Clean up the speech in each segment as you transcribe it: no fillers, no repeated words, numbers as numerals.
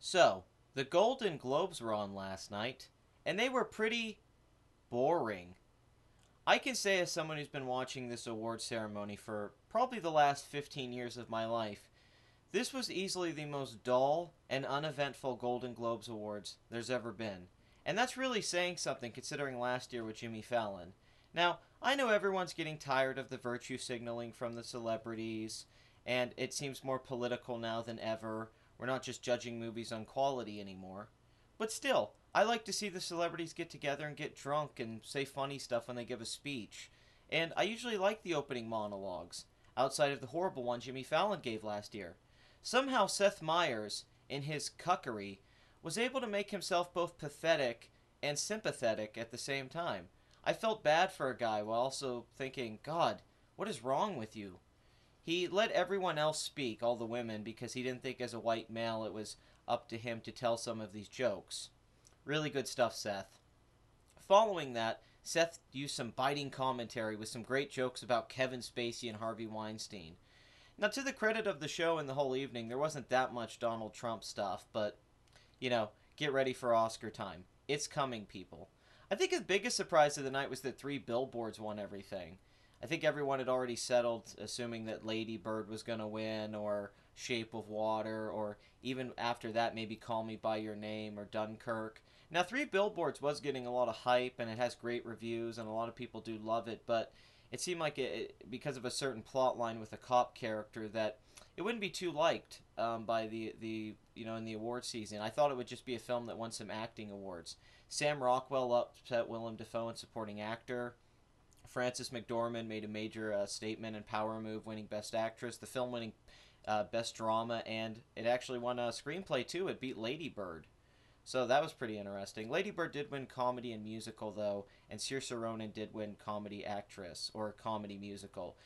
So, the Golden Globes were on last night, and they were pretty boring. I can say, as someone who's been watching this award ceremony for probably the last 15 years of my life, this was easily the most dull and uneventful Golden Globes Awards there's ever been. And that's really saying something considering last year with Jimmy Fallon. Now, I know everyone's getting tired of the virtue signaling from the celebrities, and it seems more political now than ever. We're not just judging movies on quality anymore. But still, I like to see the celebrities get together and get drunk and say funny stuff when they give a speech. And I usually like the opening monologues, outside of the horrible one Jimmy Fallon gave last year. Somehow Seth Meyers, in his cuckery, was able to make himself both pathetic and sympathetic at the same time. I felt bad for a guy while also thinking, God, what is wrong with you? He let everyone else speak, all the women, because he didn't think as a white male it was up to him to tell some of these jokes. Really good stuff, Seth. Following that, Seth used some biting commentary with some great jokes about Kevin Spacey and Harvey Weinstein. Now, to the credit of the show and the whole evening, there wasn't that much Donald Trump stuff, but, get ready for Oscar time. It's coming, people. I think the biggest surprise of the night was that three billboards won everything. I think everyone had already settled, assuming that Lady Bird was going to win, or Shape of Water, or even after that, maybe Call Me By Your Name or Dunkirk. Now, Three Billboards was getting a lot of hype, and it has great reviews, and a lot of people do love it, but it seemed like because of a certain plot line with a cop character, that it wouldn't be too liked by the in the award season. I thought it would just be a film that won some acting awards. Sam Rockwell upset Willem Dafoe in supporting actor. Frances McDormand made a major statement and power move, winning Best Actress. The film winning Best Drama, and it actually won a screenplay too. It beat Lady Bird. So that was pretty interesting. Lady Bird did win comedy and musical, though, and Saoirse Ronan did win comedy actress, or comedy musical.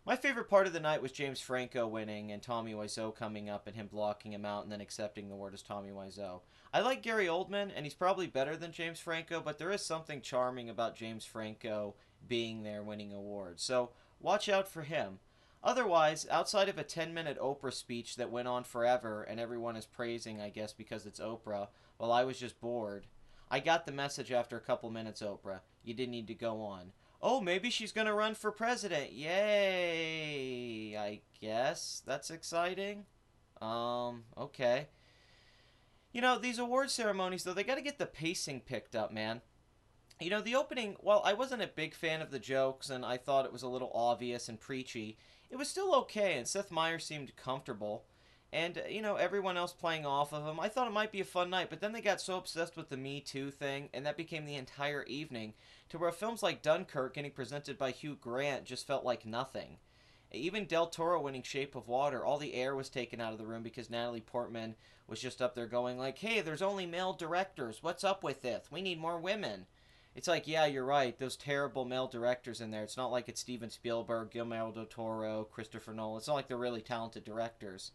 My favorite part of the night was James Franco winning and Tommy Wiseau coming up and him blocking him out and then accepting the award as Tommy Wiseau. I like Gary Oldman, and he's probably better than James Franco, but there is something charming about James Franco being there winning awards. So watch out for him. Otherwise, outside of a 10-minute Oprah speech that went on forever and everyone is praising, I guess, because it's Oprah, while I was just bored, I got the message after a couple minutes, Oprah. You didn't need to go on. Oh, maybe she's going to run for president. Yay! I guess that's exciting. Okay. These award ceremonies, though, they got to get the pacing picked up, man. The opening, while I wasn't a big fan of the jokes and I thought it was a little obvious and preachy, it was still okay, and Seth Meyers seemed comfortable. And, everyone else playing off of him. I thought it might be a fun night, but then they got so obsessed with the Me Too thing, and that became the entire evening, to where films like Dunkirk getting presented by Hugh Grant just felt like nothing. Even Del Toro winning Shape of Water, all the air was taken out of the room because Natalie Portman was just up there going like, hey, there's only male directors. What's up with this? We need more women. It's like, yeah, you're right. Those terrible male directors in there. It's not like it's Steven Spielberg, Guillermo del Toro, Christopher Nolan. It's not like they're really talented directors.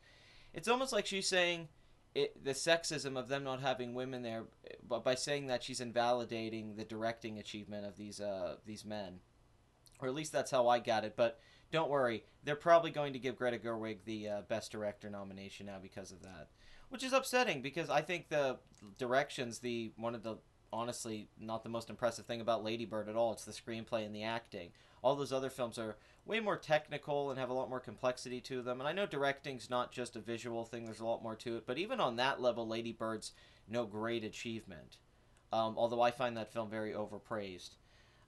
It's almost like she's saying the sexism of them not having women there, but by saying that she's invalidating the directing achievement of these men, or at least that's how I got it. But don't worry, they're probably going to give Greta Gerwig the best director nomination now because of that, which is upsetting because I think the direction's the one of the honestly not the most impressive thing about Lady Bird at all. It's the screenplay and the acting. All those other films are way more technical and have a lot more complexity to them. And I know directing's not just a visual thing, there's a lot more to it. But even on that level, Lady Bird's no great achievement. Although I find that film very overpraised.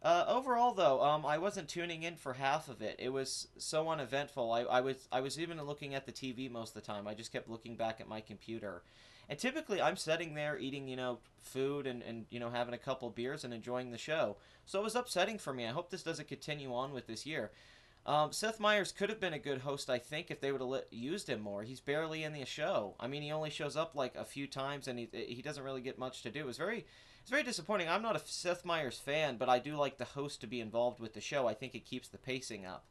Overall, though, I wasn't tuning in for half of it. It was so uneventful. I was even looking at the TV most of the time. I just kept looking back at my computer. And typically, I'm sitting there eating, food and having a couple beers and enjoying the show. So it was upsetting for me. I hope this doesn't continue on with this year. Seth Meyers could have been a good host, I think, if they would have used him more. He's barely in the show. I mean, he only shows up like a few times, and he doesn't really get much to do. It's very disappointing. I'm not a Seth Meyers fan, but I do like the host to be involved with the show. I think it keeps the pacing up.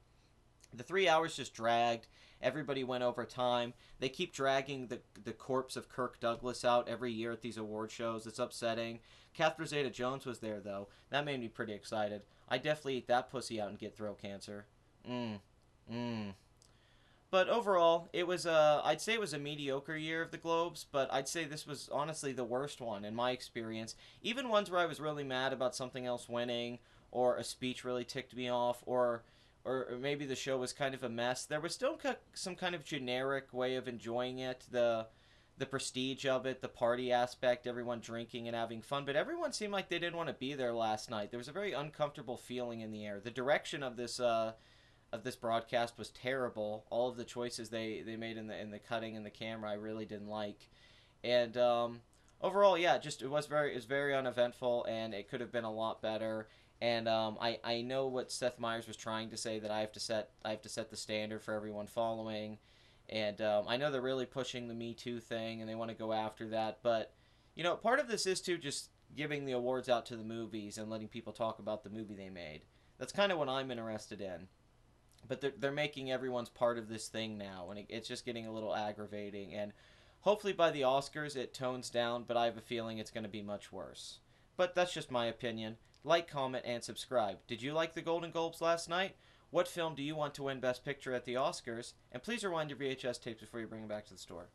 The 3 hours just dragged. Everybody went over time. They keep dragging the corpse of Kirk Douglas out every year at these award shows. It's upsetting. Catherine Zeta-Jones was there, though. That made me pretty excited. I definitely eat that pussy out and get throat cancer. Mmm. Mmm. But overall, it was I'd say it was a mediocre year of the Globes, but I'd say this was honestly the worst one in my experience. Even ones where I was really mad about something else winning, or a speech really ticked me off, or maybe the show was kind of a mess. There was still some kind of generic way of enjoying it. The prestige of it, the party aspect, everyone drinking and having fun, but everyone seemed like they didn't want to be there last night. There was a very uncomfortable feeling in the air. The direction of this broadcast was terrible. All of the choices they made in the cutting and the camera I really didn't like. And overall, yeah, just it was very uneventful, and it could have been a lot better. And I know what Seth Meyers was trying to say, that I have to set the standard for everyone following. And I know they're really pushing the Me Too thing, and they want to go after that. But part of this is too just giving the awards out to the movies and letting people talk about the movie they made. That's kind of what I'm interested in. But they're making everyone's part of this thing now, and it's just getting a little aggravating. And hopefully by the Oscars it tones down, but I have a feeling it's going to be much worse. But that's just my opinion. Like, comment, and subscribe. Did you like the Golden Globes last night? What film do you want to win Best Picture at the Oscars? And please rewind your VHS tapes before you bring them back to the store.